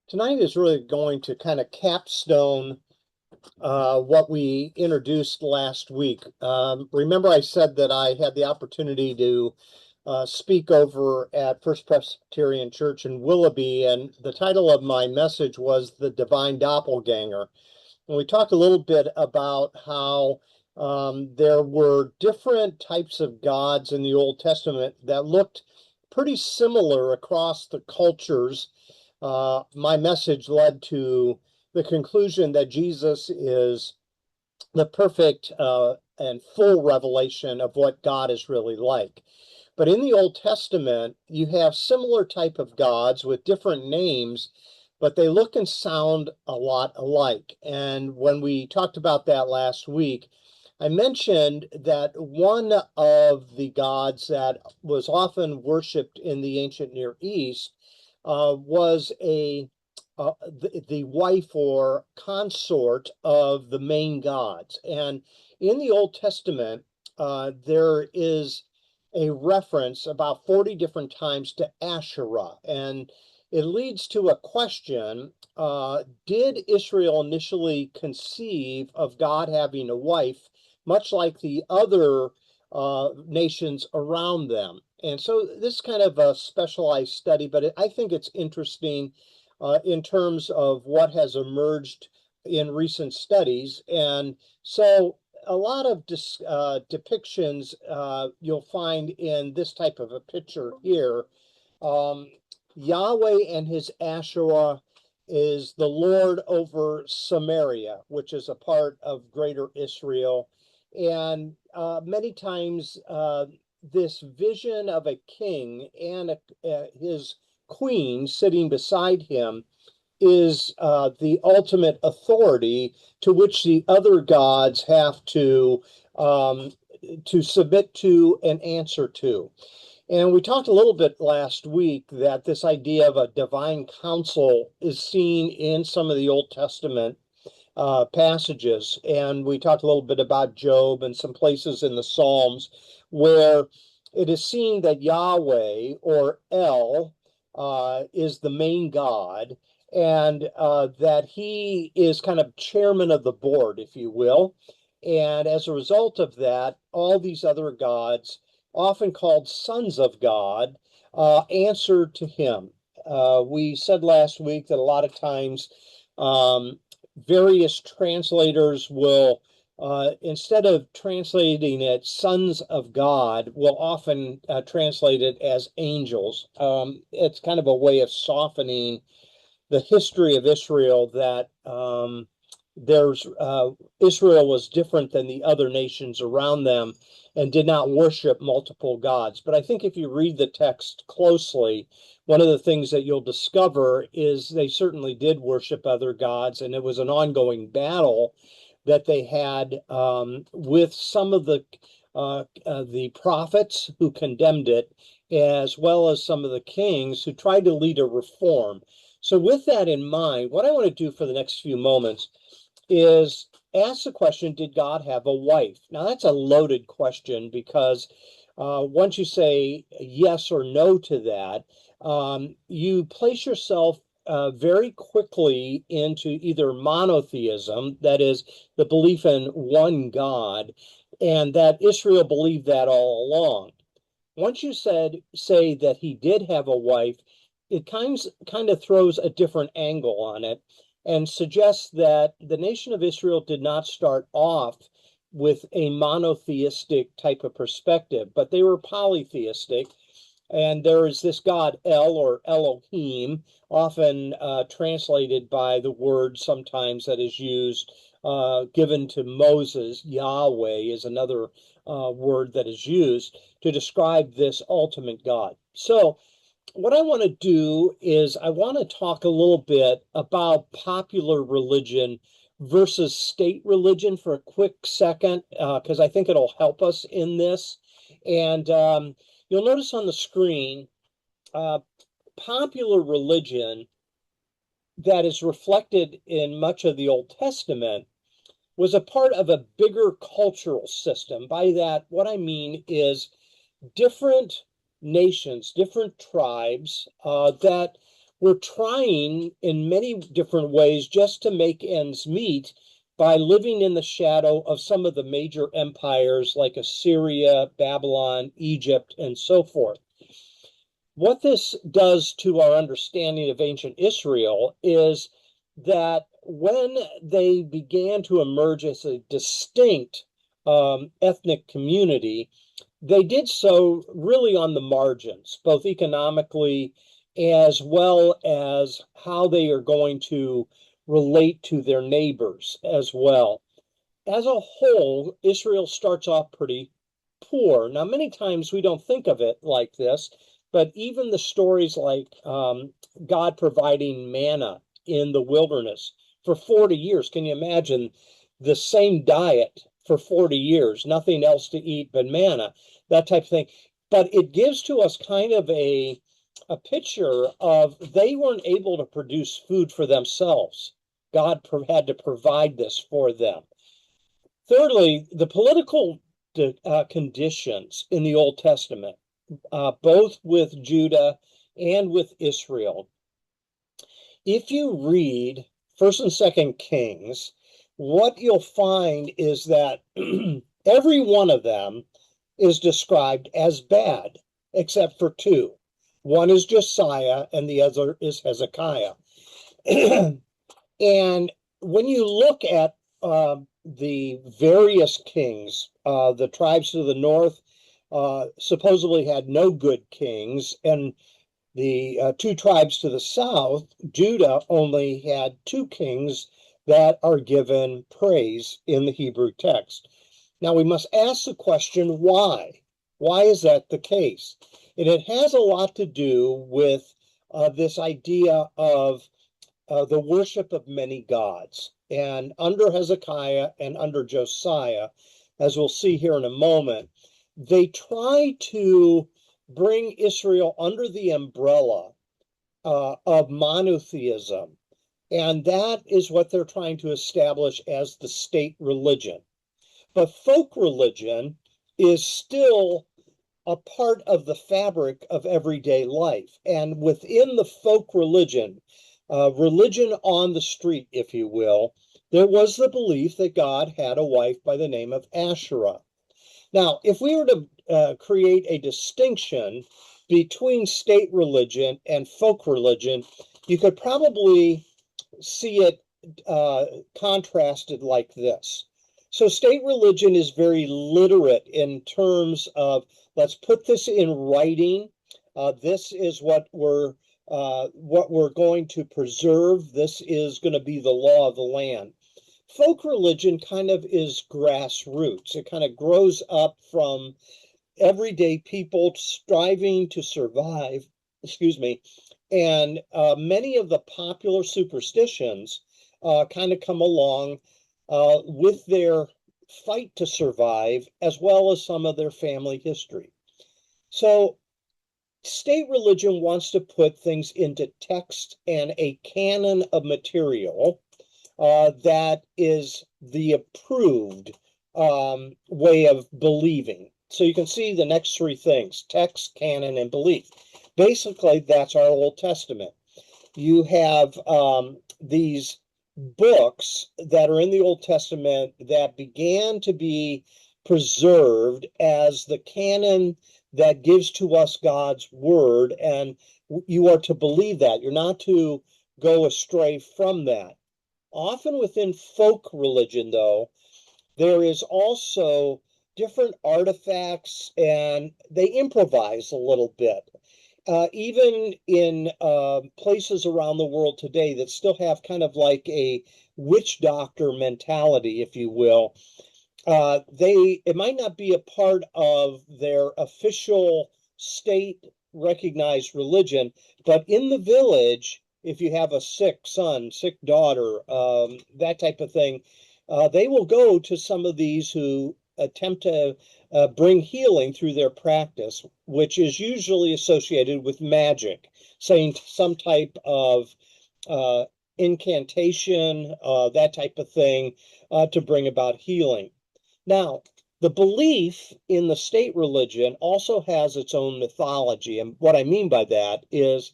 Tonight is really going to kind of capstone what we introduced last week. Remember, I said that I had the opportunity to speak over at First Presbyterian Church in Willoughby, and the title of my message was The Divine Doppelganger. And we talked a little bit about how there were different types of gods in the Old Testament that looked pretty similar across the cultures. My message led to the conclusion that Jesus is the perfect and full revelation of what God is really like. But in the Old Testament, you have similar type of gods with different names, but they look and sound a lot alike. And when we talked about that last week, I mentioned that one of the gods that was often worshipped in the ancient Near East was the wife or consort of the main gods. And in the Old Testament, there is a reference about 40 different times to Asherah. And it leads to a question. Did Israel initially conceive of God having a wife, much like the other nations around them? And so this is kind of a specialized study, but I think it's interesting in terms of what has emerged in recent studies. And so a lot of depictions you'll find in this type of a picture here. Um, Yahweh and his Asherah is the Lord over Samaria, which is a part of greater Israel. And many times this vision of a king and his queen sitting beside him is the ultimate authority to which the other gods have um, to submit to and answer to. And we talked a little bit last week that this idea of a divine council is seen in some of the Old Testament passages. And we talked a little bit about Job and some places in the Psalms where it is seen that Yahweh or El is the main God and that he is kind of chairman of the board, if you will. And as a result of that, all these other gods, often called sons of God, answer to him. We said last week that a lot of times um, various translators will, instead of translating it sons of God, will often translate it as angels. It's kind of a way of softening the history of Israel that there's Israel was different than the other nations around them and did not worship multiple gods. But I think if you read the text closely, one of the things that you'll discover is they certainly did worship other gods, and it was an ongoing battle that they had with some of the prophets who condemned it, as well as some of the kings who tried to lead a reform. So, with that in mind, what I want to do for the next few moments is ask the question, did God have a wife? Now, that's a loaded question because once you say yes or no to that, you place yourself very quickly into either monotheism, that is, the belief in one God, and that Israel believed that all along. Once you say that he did have a wife, it kind of throws a different angle on it and suggests that the nation of Israel did not start off with a monotheistic type of perspective, but they were polytheistic. And there is this God El or Elohim, often translated by the word sometimes that is used, given to Moses. Yahweh is another word that is used to describe this ultimate God. So, what I want to do is I want to talk a little bit about popular religion versus state religion for a quick second, because I think it'll help us in this. And you'll notice on the screen, uh, popular religion that is reflected in much of the Old Testament was a part of a bigger cultural system. By that, what I mean is different nations, different tribes that were trying in many different ways just to make ends meet by living in the shadow of some of the major empires like Assyria, Babylon, Egypt, and so forth. What this does to our understanding of ancient Israel is that when they began to emerge as a distinct ethnic community, they did so really on the margins, both economically as well as how they are going to relate to their neighbors as well. As a whole, Israel starts off pretty poor. Now, many times we don't think of it like this, but even the stories like God providing manna in the wilderness for 40 years. Can you imagine the same diet for 40 years, nothing else to eat but manna, that type of thing? But it gives to us kind of a picture of they weren't able to produce food for themselves. God had to provide this for them. Thirdly, the political conditions in the Old Testament, both with Judah and with Israel. If you read First and Second Kings, what you'll find is that every one of them is described as bad, except for two. One is Josiah, and the other is Hezekiah. And when you look at the various kings, the tribes to the north supposedly had no good kings, and the two tribes to the south, Judah, only had two kings that are given praise in the Hebrew text. Now we must ask the question, why? Why is that the case? And it has a lot to do with this idea of the worship of many gods. And under Hezekiah and under Josiah, as we'll see here in a moment, they try to bring Israel under the umbrella of monotheism. And that is what they're trying to establish as the state religion. But folk religion is still a part of the fabric of everyday life. And within the folk religion, religion on the street, if you will, there was the belief that God had a wife by the name of Asherah. Now, if we were to create a distinction between state religion and folk religion, you could probably see it contrasted like this. So state religion is very literate in terms of, let's put this in writing. This is what we're going to preserve. This is going to be the law of the land. Folk religion kind of is grassroots. It kind of grows up from everyday people striving to survive, excuse me, and many of the popular superstitions kind of come along with their fight to survive, as well as some of their family history. So state religion wants to put things into text and a canon of material that is the approved way of believing. So you can see the next three things: text, canon, and belief. Basically, that's our Old Testament. You have these books that are in the Old Testament that began to be preserved as the canon that gives to us God's word, and you are to believe that. You're not to go astray from that. Often within folk religion, though, there is also different artifacts, and they improvise a little bit. Even in places around the world today that still have kind of like a witch doctor mentality, if you will, it might not be a part of their official state recognized religion, but in the village, if you have a sick son, sick daughter, that type of thing, they will go to some of these who attempt to bring healing through their practice, which is usually associated with magic, saying some type of incantation, that type of thing, to bring about healing. Now, the belief in the state religion also has its own mythology. And what I mean by that is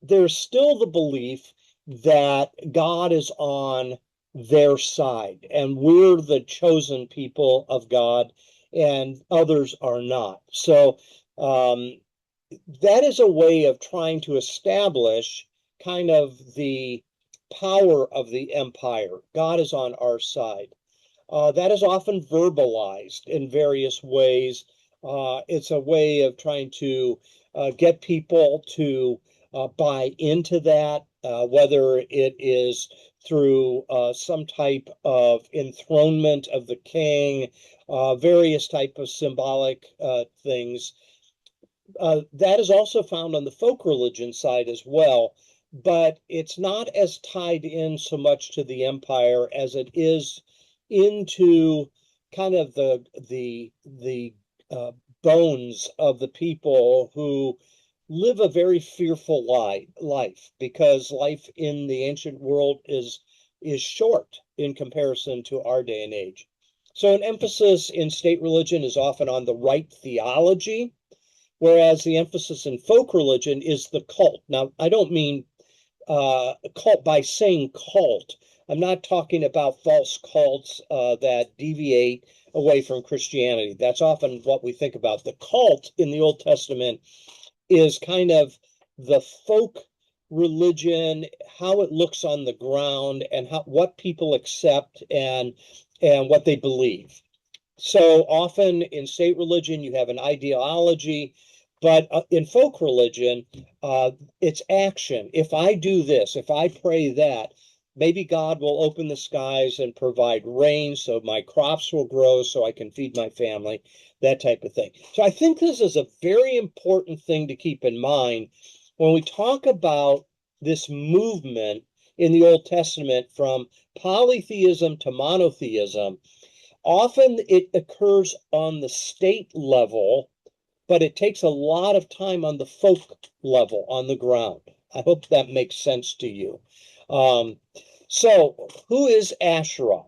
there's still the belief that God is on their side and we're the chosen people of God and others are not. So um, that is a way of trying to establish kind of the power of the empire. God is on our side. That is often verbalized in various ways. It's a way of trying to get people to buy into that, whether it is through some type of enthronement of the king, various type of symbolic things. That is also found on the folk religion side as well, but it's not as tied in so much to the empire as it is into kind of the bones of the people who live a very fearful life because life in the ancient world is short in comparison to our day and age. So an emphasis in state religion is often on the right theology, whereas the emphasis in folk religion is the cult. Now, I don't mean cult by saying cult. I'm not talking about false cults that deviate away from Christianity. That's often what we think about. The cult in the Old Testament is kind of the folk religion, how it looks on the ground, and what people accept and what they believe. So often in state religion, you have an ideology, but in folk religion, it's action. If I do this, if I pray that, maybe God will open the skies and provide rain so my crops will grow so I can feed my family, that type of thing. So I think this is a very important thing to keep in mind when we talk about this movement in the Old Testament from polytheism to monotheism. Often it occurs on the state level, but it takes a lot of time on the folk level, on the ground. I hope that makes sense to you. Um, so, who is Asherah?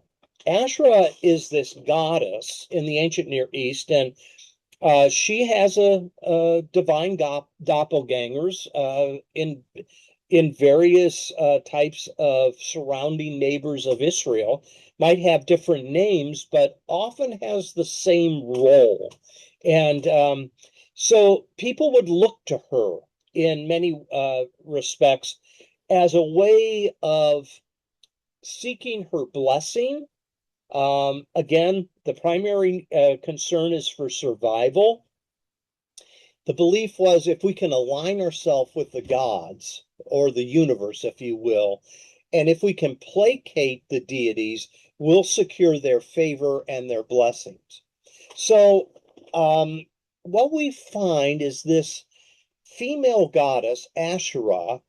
Asherah is this goddess in the ancient Near East, and she has a divine doppelgangers in various types of surrounding neighbors of Israel. Might have different names, but often has the same role. And so people would look to her in many respects as a way of seeking her blessing. Again, the primary concern is for survival. The belief was if we can align ourselves with the gods or the universe, if you will, and if we can placate the deities, we'll secure their favor and their blessings. So, what we find is this female goddess, Asherah,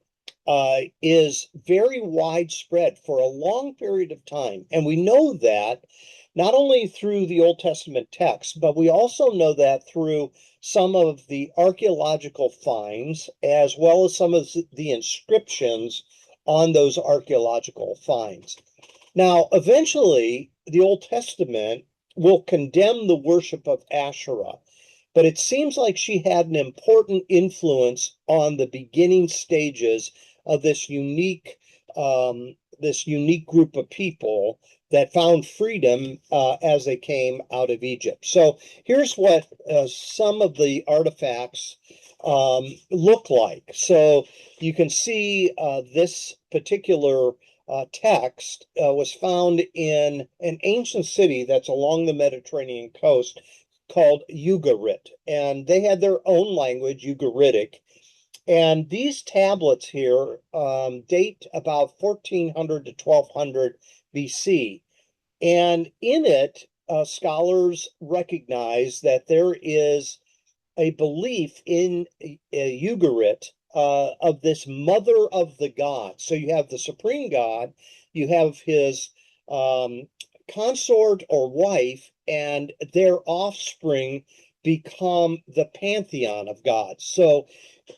is very widespread for a long period of time. And we know that not only through the Old Testament text, but we also know that through some of the archaeological finds, as well as some of the inscriptions on those archaeological finds. Now, eventually, the Old Testament will condemn the worship of Asherah, but it seems like she had an important influence on the beginning stages of this unique group of people that found freedom as they came out of Egypt. So here's what some of the artifacts look like. So you can see this particular text was found in an ancient city that's along the Mediterranean coast called Ugarit, and they had their own language, Ugaritic. And these tablets here date about 1400 to 1200 BC. And in it, scholars recognize that there is a belief in Ugarit of this mother of the gods. So you have the supreme god, you have his um, consort or wife, and their offspring become the pantheon of gods. So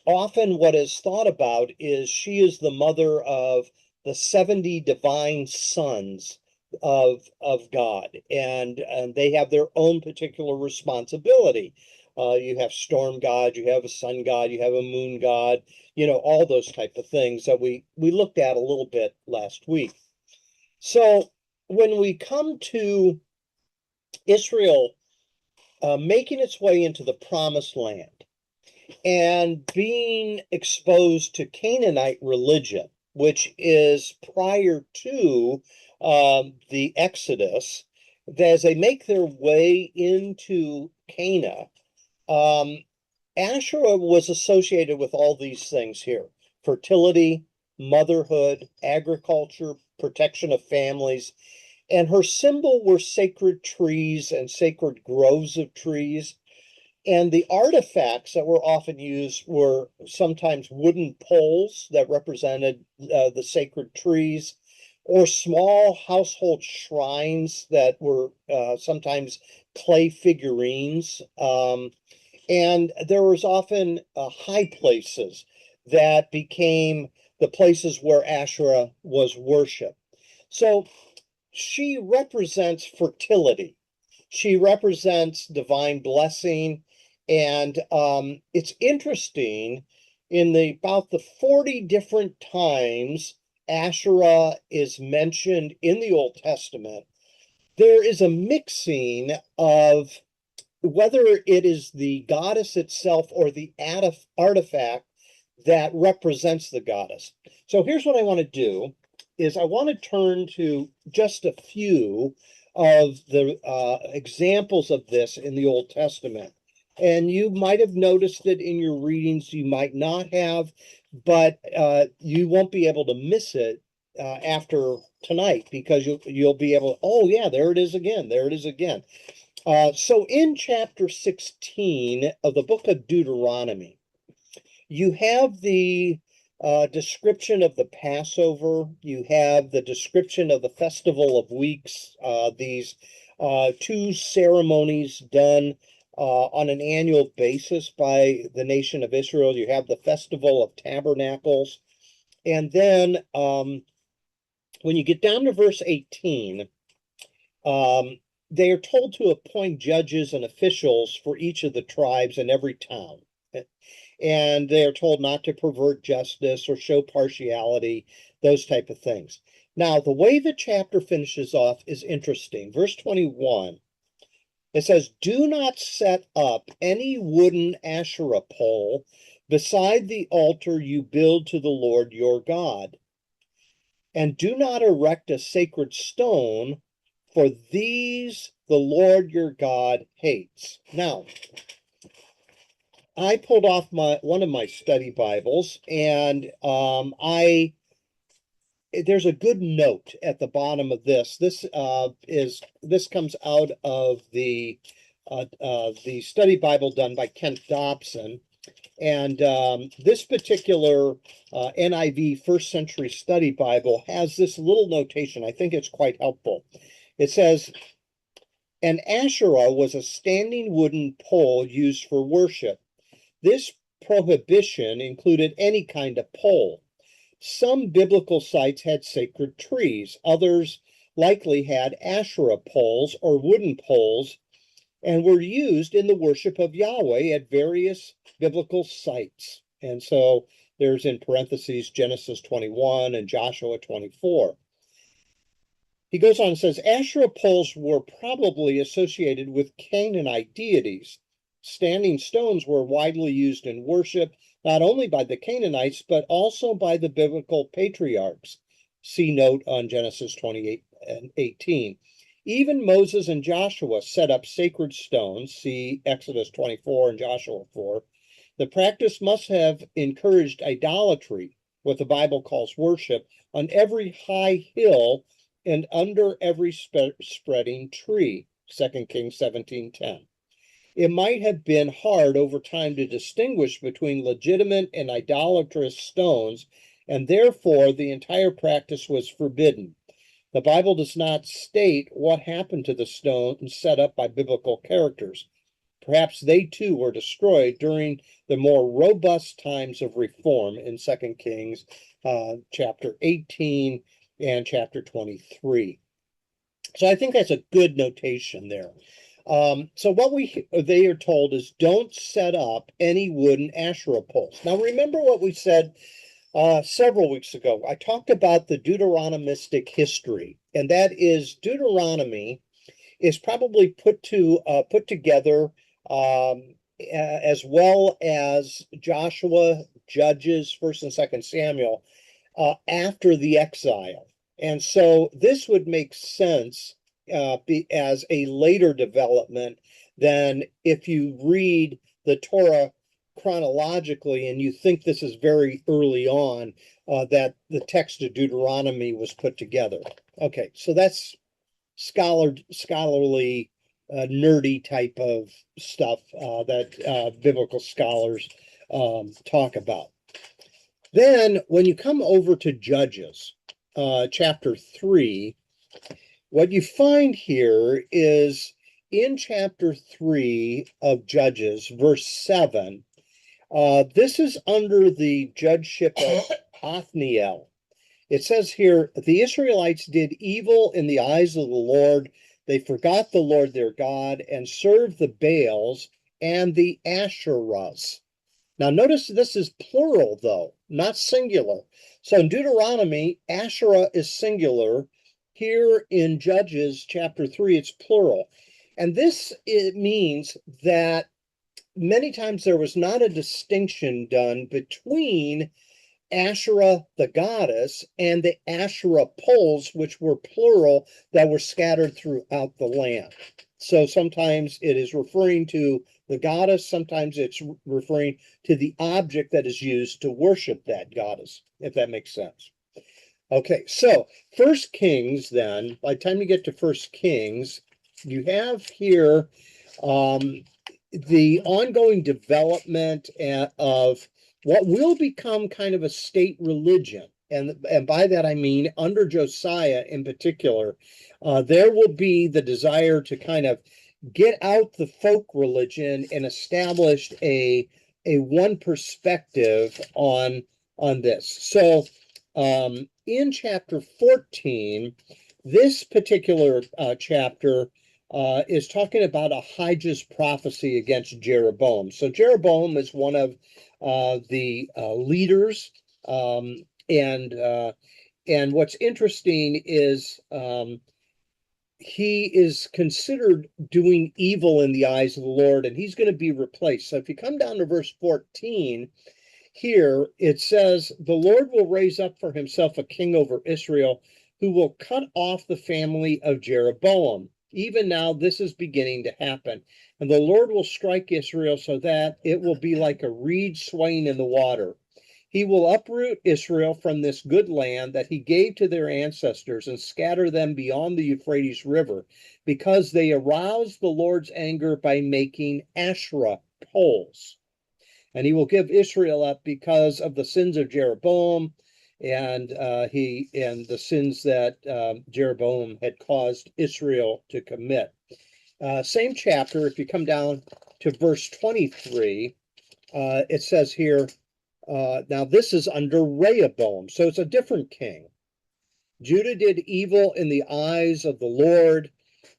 often what is thought about is she is the mother of the 70 divine sons of God, and they have their own particular responsibility. You have storm god, you have a sun god, you have a moon god, all those type of things that we looked at a little bit last week. So when we come to Israel making its way into the promised land and being exposed to Canaanite religion, which is prior to the Exodus, as they make their way into Canaan, um, Asherah was associated with all these things here: fertility, motherhood, agriculture, protection of families. And her symbol were sacred trees and sacred groves of trees. And the artifacts that were often used were sometimes wooden poles that represented the sacred trees, or small household shrines that were sometimes clay figurines. And there was often high places that became the places where Asherah was worshipped. So she represents fertility. She represents divine blessing. And it's interesting, in about the 40 different times Asherah is mentioned in the Old Testament, there is a mixing of whether it is the goddess itself or the artifact that represents the goddess. So here's what I want to do is I want to turn to just a few of the examples of this in the Old Testament. And you might have noticed it in your readings, you might not have, but you won't be able to miss it after tonight, because you'll be able to, oh yeah, there it is again, there it is again. So in chapter 16 of the book of Deuteronomy, you have the description of the Passover. You have the description of the Festival of Weeks, these two ceremonies done on an annual basis by the nation of Israel. You have the Festival of Tabernacles. And then when you get down to verse 18, they are told to appoint judges and officials for each of the tribes in every town. And they are told not to pervert justice or show partiality, those type of things. Now, the way the chapter finishes off is interesting. Verse 21, it says, "Do not set up any wooden Asherah pole beside the altar you build to the Lord your God. And do not erect a sacred stone, for these the Lord your God hates." Now, I pulled off one of my study Bibles, and there's a good note at the bottom of this. This comes out of the study Bible done by Kent Dobson, and this particular NIV First Century Study Bible has this little notation. I think it's quite helpful. It says, "An Asherah was a standing wooden pole used for worship. This prohibition included any kind of pole. Some biblical sites had sacred trees. Others likely had Asherah poles or wooden poles, and were used in the worship of Yahweh at various biblical sites." And so there's in parentheses Genesis 21 and Joshua 24. He goes on and says, Asherah poles were probably associated with Canaanite deities. Standing stones were widely used in worship, not only by the Canaanites, but also by the biblical patriarchs. See note on Genesis 28 and 18. Even Moses and Joshua set up sacred stones. See Exodus 24 and Joshua 4. The practice must have encouraged idolatry, what the Bible calls worship, on every high hill and under every spreading tree. 2 Kings 17:10. It might have been hard over time to distinguish between legitimate and idolatrous stones, and therefore the entire practice was forbidden. The Bible does not state what happened to the stones set up by biblical characters. Perhaps they too were destroyed during the more robust times of reform in 2 Kings chapter 18 and chapter 23. So I think that's a good notation there. So what they are told is don't set up any wooden Asherah poles. Now remember what we said several weeks ago. I talked about the Deuteronomistic history, and that is Deuteronomy is probably put together as well as Joshua, Judges, First and Second Samuel after the exile. And so this would make sense as a later development than if you read the Torah chronologically and you think this is very early on that the text of Deuteronomy was put together. Okay, so that's scholarly, nerdy type of stuff that biblical scholars talk about. Then, when you come over to Judges, chapter 3, what you find here is in chapter 3 of Judges, verse 7, this is under the judgeship of Othniel. It says here, the Israelites did evil in the eyes of the Lord. They forgot the Lord their God and served the Baals and the Asherahs. Now, notice this is plural, though, not singular. So in Deuteronomy, Asherah is singular. Here in Judges chapter 3, it's plural. And this it means that many times there was not a distinction done between Asherah, the goddess, and the Asherah poles, which were plural, that were scattered throughout the land. So sometimes it is referring to the goddess, sometimes it's referring to the object that is used to worship that goddess, if that makes sense. Okay, so First Kings, then, by the time you get to First Kings, you have here the ongoing development of what will become kind of a state religion. And by that I mean under Josiah in particular, there will be the desire to kind of get out the folk religion and establish a one perspective on this. So in chapter 14, this particular chapter is talking about Ahijah's prophecy against Jeroboam. So Jeroboam is one of the leaders, and what's interesting is he is considered doing evil in the eyes of the Lord, and he's going to be replaced. So if you come down to verse 14, here it says, the Lord will raise up for himself a king over Israel who will cut off the family of Jeroboam. Even now, this is beginning to happen. And the Lord will strike Israel so that it will be like a reed swaying in the water. He will uproot Israel from this good land that he gave to their ancestors and scatter them beyond the Euphrates River, because they aroused the Lord's anger by making Asherah poles. And he will give Israel up because of the sins of Jeroboam and the sins that Jeroboam had caused Israel to commit. Same chapter, if you come down to verse 23, it says here, now this is under Rehoboam, so it's a different king. Judah did evil in the eyes of the Lord.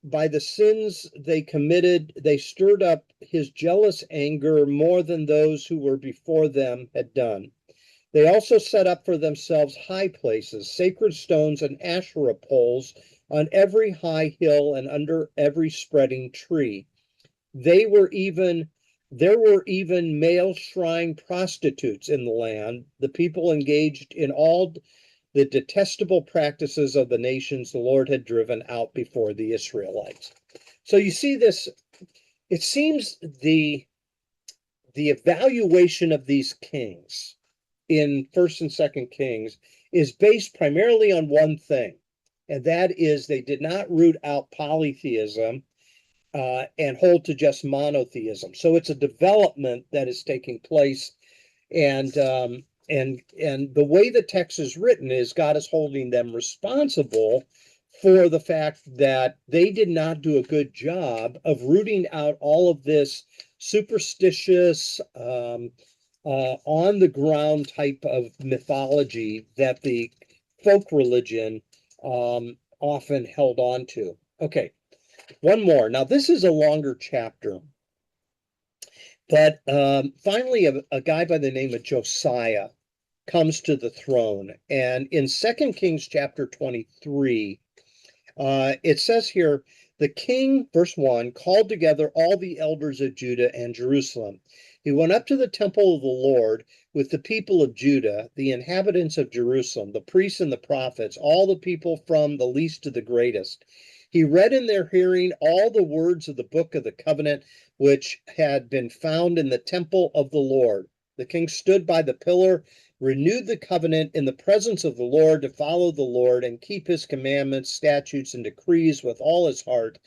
By the sins they committed, they stirred up his jealous anger more than those who were before them had done. They also set up for themselves high places, sacred stones, and Asherah poles on every high hill and under every spreading tree. There were even male shrine prostitutes in the land. The people engaged in all the detestable practices of the nations the Lord had driven out before the Israelites. So you see this, it seems the evaluation of these kings in First and Second Kings is based primarily on one thing, and that is they did not root out polytheism and hold to just monotheism. So it's a development that is taking place, and the way the text is written is God is holding them responsible for the fact that they did not do a good job of rooting out all of this superstitious, on the ground type of mythology that the folk religion often held on to. Okay, one more. Now, this is a longer chapter, but finally, a guy by the name of Josiah comes to the throne. And in 2 Kings chapter 23, it says here, the king, verse 1, called together all the elders of Judah and Jerusalem. He went up to the temple of the Lord with the people of Judah, the inhabitants of Jerusalem, the priests and the prophets, all the people from the least to the greatest. He read in their hearing all the words of the book of the covenant which had been found in the temple of the Lord. The king stood by the pillar, renewed the covenant in the presence of the Lord to follow the Lord and keep his commandments, statutes, and decrees with all his heart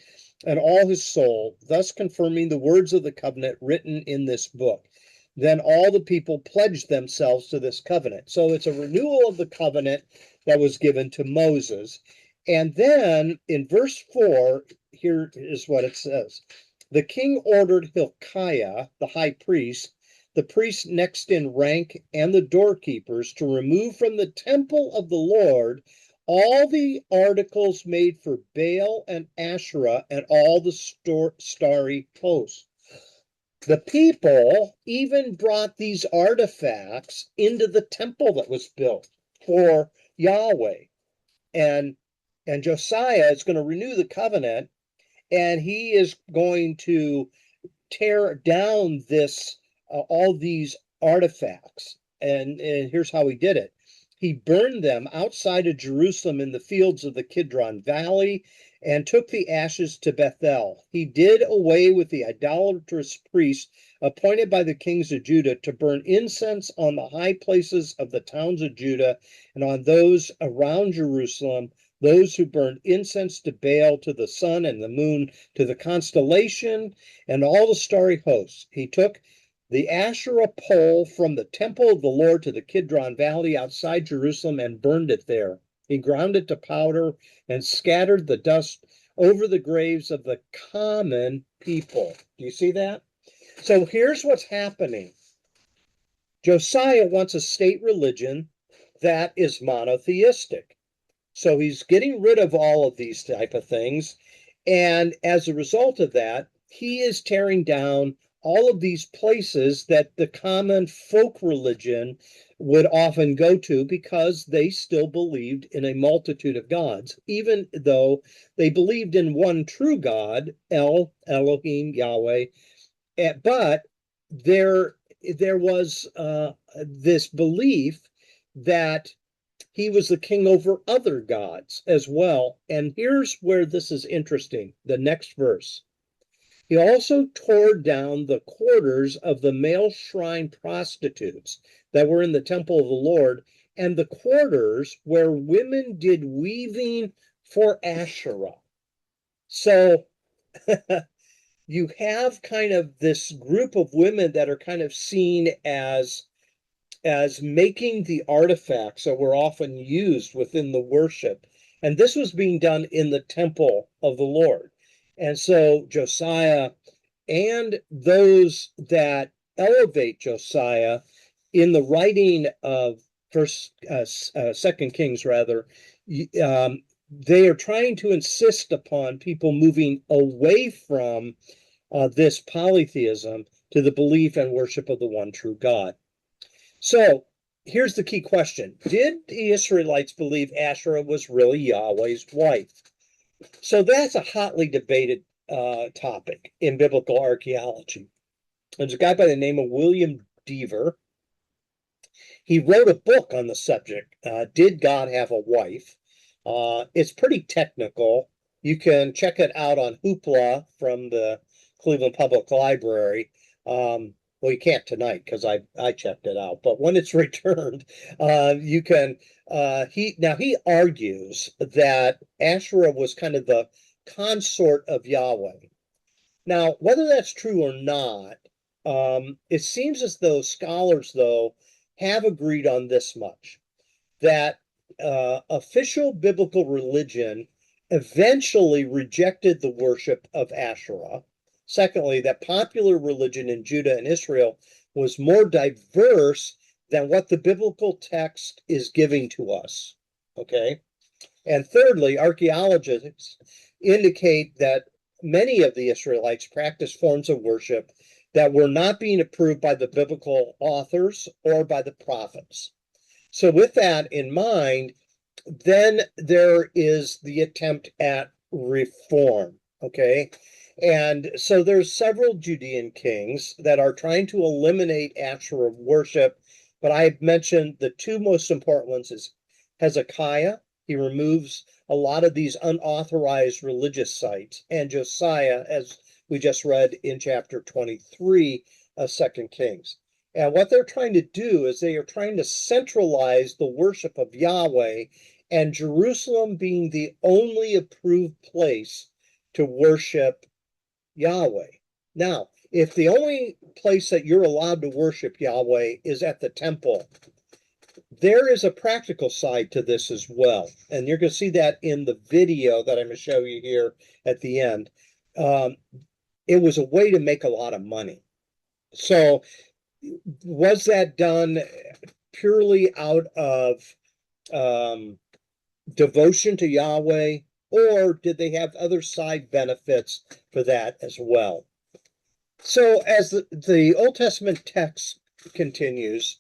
and all his soul, thus confirming the words of the covenant written in this book. Then all the people pledged themselves to this covenant. So it's a renewal of the covenant that was given to Moses. And then in verse 4, here is what it says. The king ordered Hilkiah, the high priest, the priests next in rank, and the doorkeepers to remove from the temple of the Lord all the articles made for Baal and Asherah and all the starry posts. The people even brought these artifacts into the temple that was built for Yahweh. And Josiah is going to renew the covenant, and he is going to tear down this all these artifacts. And here's how he did it. He burned them outside of Jerusalem in the fields of the Kidron Valley and took the ashes to Bethel. He did away with the idolatrous priests appointed by the kings of Judah to burn incense on the high places of the towns of Judah and on those around Jerusalem, those who burned incense to Baal, to the sun and the moon, to the constellation, and all the starry hosts. He took the Asherah pole from the temple of the Lord to the Kidron Valley outside Jerusalem and burned it there. He ground it to powder and scattered the dust over the graves of the common people. Do you see that? So here's what's happening. Josiah wants a state religion that is monotheistic. So he's getting rid of all of these type of things. And as a result of that, he is tearing down all of these places that the common folk religion would often go to because they still believed in a multitude of gods, even though they believed in one true God, Elohim, Yahweh. But there was this belief that he was the king over other gods as well. And here's where this is interesting. The next verse. He also tore down the quarters of the male shrine prostitutes that were in the temple of the Lord and the quarters where women did weaving for Asherah. So you have kind of this group of women that are kind of seen as making the artifacts that were often used within the worship. And this was being done in the temple of the Lord. And so Josiah and those that elevate Josiah in the writing of Second Kings, rather, they are trying to insist upon people moving away from this polytheism to the belief and worship of the one true God. So here's the key question. Did the Israelites believe Asherah was really Yahweh's wife? So that's a hotly debated topic in biblical archaeology. There's a guy by the name of William Deaver. He wrote a book on the subject, Did God Have a Wife? It's pretty technical. You can check it out on Hoopla from the Cleveland Public Library. Well, you can't tonight because I checked it out. But when it's returned, you can. He argues that Asherah was kind of the consort of Yahweh. Now, whether that's true or not, it seems as though scholars, though, have agreed on this much, that official biblical religion eventually rejected the worship of Asherah. Secondly, that popular religion in Judah and Israel was more diverse than what the biblical text is giving to us. Okay. And thirdly, archaeologists indicate that many of the Israelites practiced forms of worship that were not being approved by the biblical authors or by the prophets. So, with that in mind, then there is the attempt at reform. Okay. And so there's several Judean kings that are trying to eliminate Asherah worship, but I've mentioned the two most important ones is Hezekiah. He removes a lot of these unauthorized religious sites, and Josiah, as we just read in chapter 23 of Second Kings. And what they're trying to do is they are trying to centralize the worship of Yahweh, and Jerusalem being the only approved place to worship Yahweh. Now, if the only place that you're allowed to worship Yahweh is at the temple, there is a practical side to this as well. And you're going to see that in the video that I'm going to show you here at the end. Um, it was a way to make a lot of money. So, was that done purely out of devotion to Yahweh, or did they have other side benefits for that as well? So as the Old Testament text continues,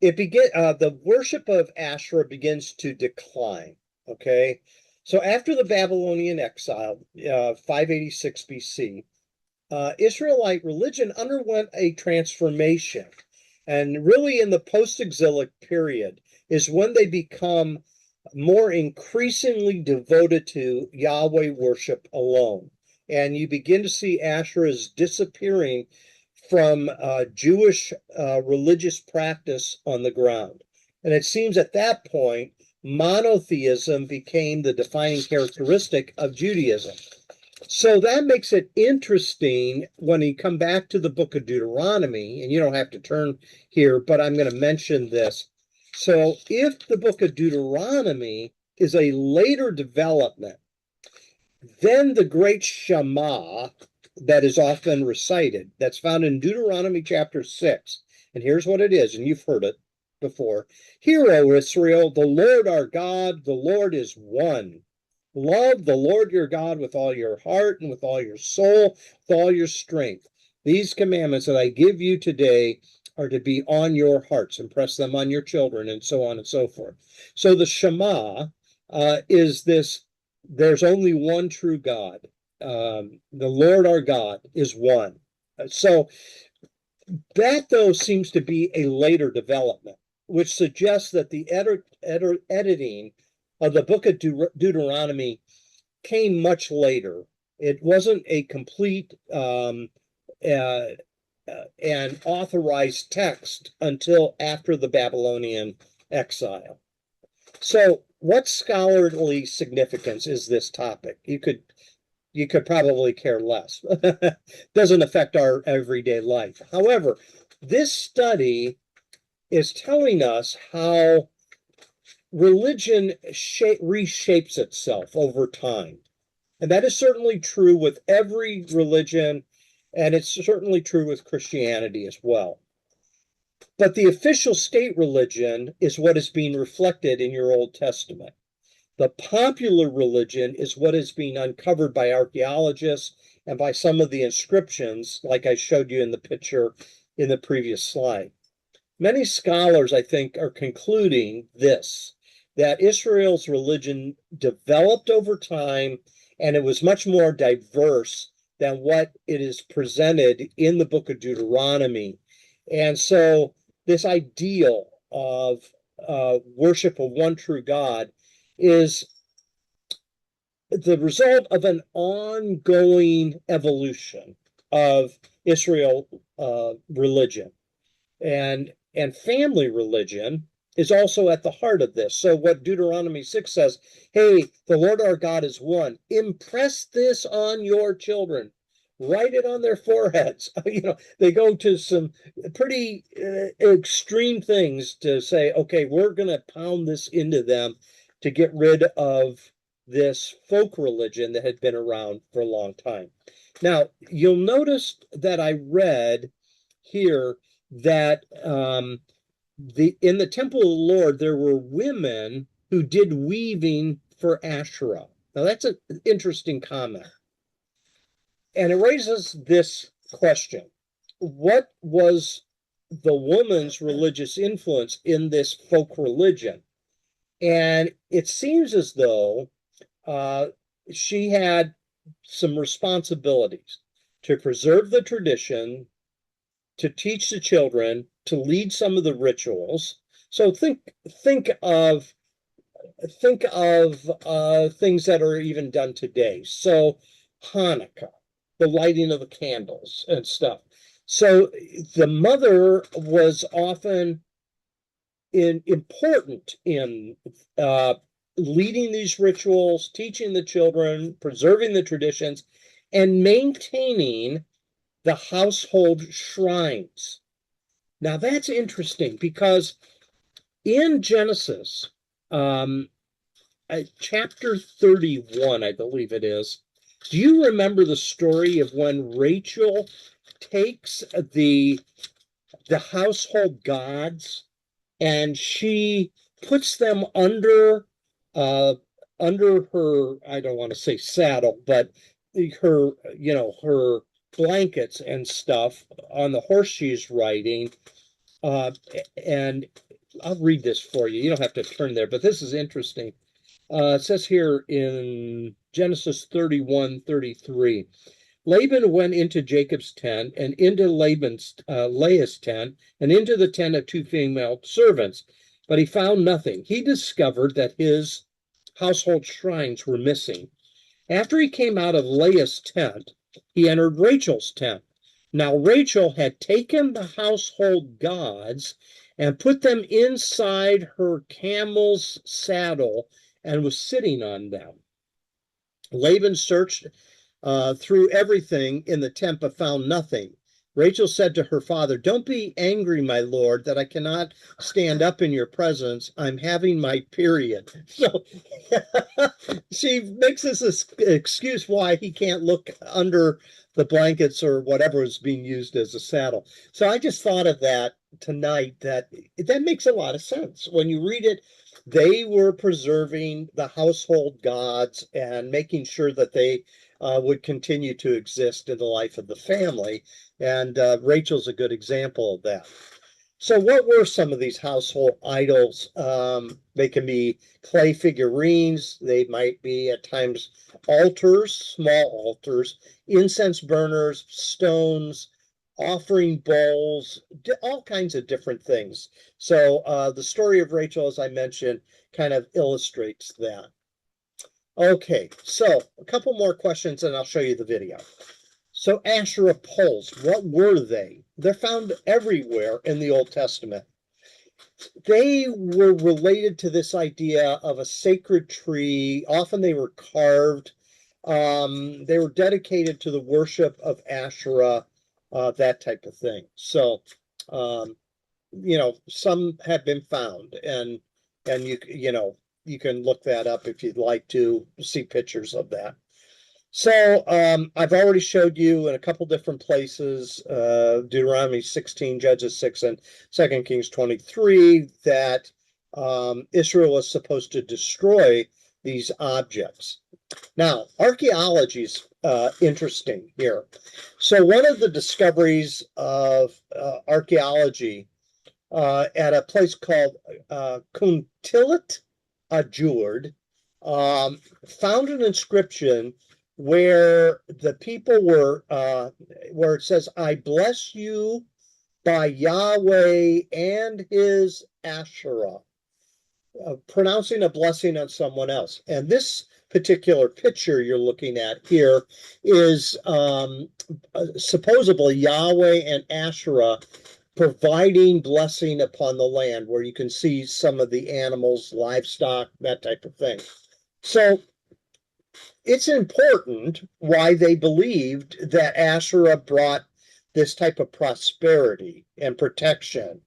the worship of Asherah begins to decline. Okay, so after the Babylonian exile, 586 BC, Israelite religion underwent a transformation, and really in the post-exilic period is when they become more increasingly devoted to Yahweh worship alone. And you begin to see Asherah's disappearing from Jewish religious practice on the ground. And it seems at that point, monotheism became the defining characteristic of Judaism. So that makes it interesting when you come back to the book of Deuteronomy, and you don't have to turn here, but I'm going to mention this. So if the book of Deuteronomy is a later development, then the great Shema that is often recited, that's found in Deuteronomy chapter 6, and here's what it is, and you've heard it before. Hear, O Israel, the Lord our God, the Lord is one. Love the Lord your God with all your heart and with all your soul, with all your strength. These commandments that I give you today are to be on your hearts. Impress them on your children, and so on and so forth. So the Shema is this: there's only one true God. The Lord our God is one. So that, though, seems to be a later development, which suggests that the editing of the book of Deuteronomy came much later. It wasn't a complete and authorized text until after the Babylonian exile. So, what scholarly significance is this topic? You could probably care less. Doesn't affect our everyday life. However, this study is telling us how religion reshapes itself over time. And that is certainly true with every religion, and it's certainly true with Christianity as well. But the official state religion is what is being reflected in your Old Testament. The popular religion is what is being uncovered by archaeologists and by some of the inscriptions, like I showed you in the picture in the previous slide. Many scholars, I think, are concluding this, that Israel's religion developed over time, and it was much more diverse than what it is presented in the book of Deuteronomy. And so this ideal of worship of one true God is the result of an ongoing evolution of Israel religion. And family religion is also at the heart of this. So what Deuteronomy 6 says, hey, the Lord our God is one. Impress this on your children. Write it on their foreheads. They go to some pretty extreme things to say, okay, we're going to pound this into them to get rid of this folk religion that had been around for a long time. Now, you'll notice that I read here that in the temple of the Lord, there were women who did weaving for Asherah. Now, that's an interesting comment. And it raises this question. What was the woman's religious influence in this folk religion? And it seems as though uh, she had some responsibilities to preserve the tradition, to teach the children, to lead some of the rituals. So think of think of things that are even done today. So Hanukkah, the lighting of the candles and stuff. So the mother was often important in uh, leading these rituals, teaching the children, preserving the traditions, and maintaining the household shrines. Now that's interesting because in Genesis, um, chapter 31, I believe it is. Do you remember the story of when Rachel takes the household gods and she puts them uh under her, I don't want to say saddle, but her, her blankets and stuff on the horse she's riding. And I'll read this for you. You don't have to turn there, but this is interesting. It says here in Genesis 31:33, Laban went into Jacob's tent and into Leah's tent and into the tent of two female servants, but he found nothing. He discovered that his household shrines were missing. After he came out of Leah's tent, he entered Rachel's tent. Now Rachel had taken the household gods and put them inside her camel's saddle and was sitting on them. Laban searched through everything in the tent but found nothing. Rachel said to her father, "Don't be angry, my lord, that I cannot stand up in your presence. I'm having my period." So she makes this excuse why he can't look under the blankets or whatever is being used as a saddle. So I just thought of that tonight, that makes a lot of sense. When you read it, they were preserving the household gods and making sure that they would continue to exist in the life of the family. And Rachel's a good example of that. So, what were some of these household idols? They can be clay figurines, they might be at times altars, small altars, incense burners, stones, offering bowls, all kinds of different things. So, the story of Rachel, as I mentioned, kind of illustrates that. Okay, so a couple more questions and I'll show you the video. So Asherah poles, what were they? They're found everywhere in the Old Testament. They were related to this idea of a sacred tree. Often they were carved. They were dedicated to the worship of Asherah, that type of thing. So, um, some have been found, and you can look that up if you'd like to see pictures of that. So I've already showed you in a couple different places, Deuteronomy 16, Judges 6, and 2 Kings 23, that Israel was supposed to destroy these objects. Now, archaeology is interesting here. So one of the discoveries of archaeology at a place called Kuntilat Ajurd, found an inscription where the people where it says, "I bless you by Yahweh and his Asherah," pronouncing a blessing on someone else. And this particular picture you're looking at here is supposedly Yahweh and Asherah providing blessing upon the land, where you can see some of the animals, livestock, that type of thing. So it's important why they believed that Asherah brought this type of prosperity and protection.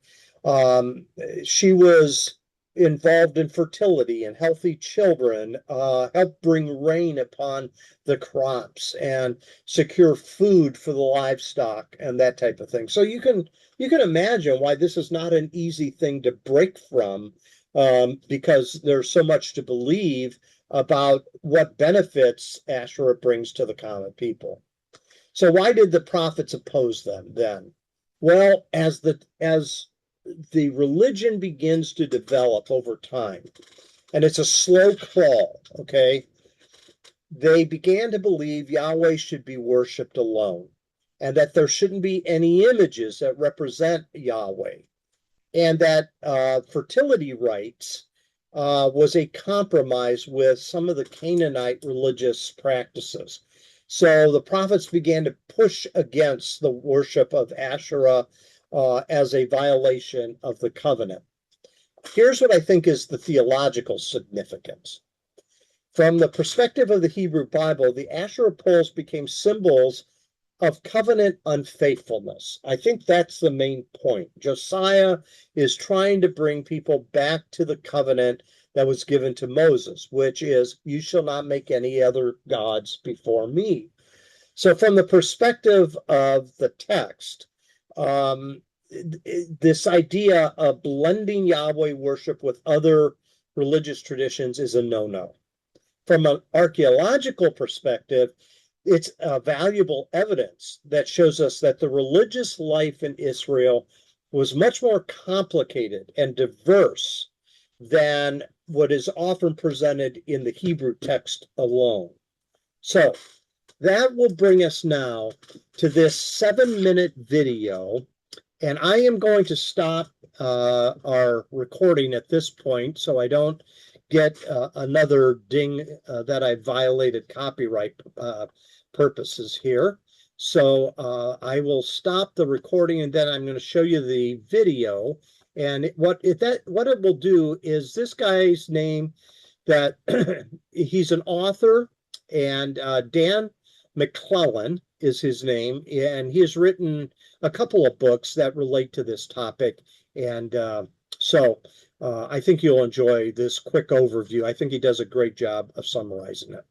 She was involved in fertility and healthy children, helped bring rain upon the crops and secure food for the livestock and that type of thing. So you can imagine why this is not an easy thing to break from, because there's so much to believe about what benefits Asherah brings to the common people. So why did the prophets oppose them then? Well, as the religion begins to develop over time, and it's a slow crawl, okay, they began to believe Yahweh should be worshiped alone, and that there shouldn't be any images that represent Yahweh, and that fertility rites was a compromise with some of the Canaanite religious practices. So the prophets began to push against the worship of Asherah as a violation of the covenant. Here's what I think is the theological significance. From the perspective of the Hebrew Bible, the Asherah poles became symbols of covenant unfaithfulness. I think that's the main point. Josiah is trying to bring people back to the covenant that was given to Moses, which is, you shall not make any other gods before me. So, from the perspective of the text, this idea of blending Yahweh worship with other religious traditions is a no-no. From an archaeological perspective, it's valuable evidence that shows us that the religious life in Israel was much more complicated and diverse than what is often presented in the Hebrew text alone. So that will bring us now to this 7-minute video, and I am going to stop our recording at this point so I don't get another ding that I violated copyright purposes here. So I will stop the recording, and then I'm going to show you the video. And what it will do is, this guy's name, that he's an author, and Dan McClellan is his name, and he has written a couple of books that relate to this topic. And I think you'll enjoy this quick overview. I think he does a great job of summarizing it.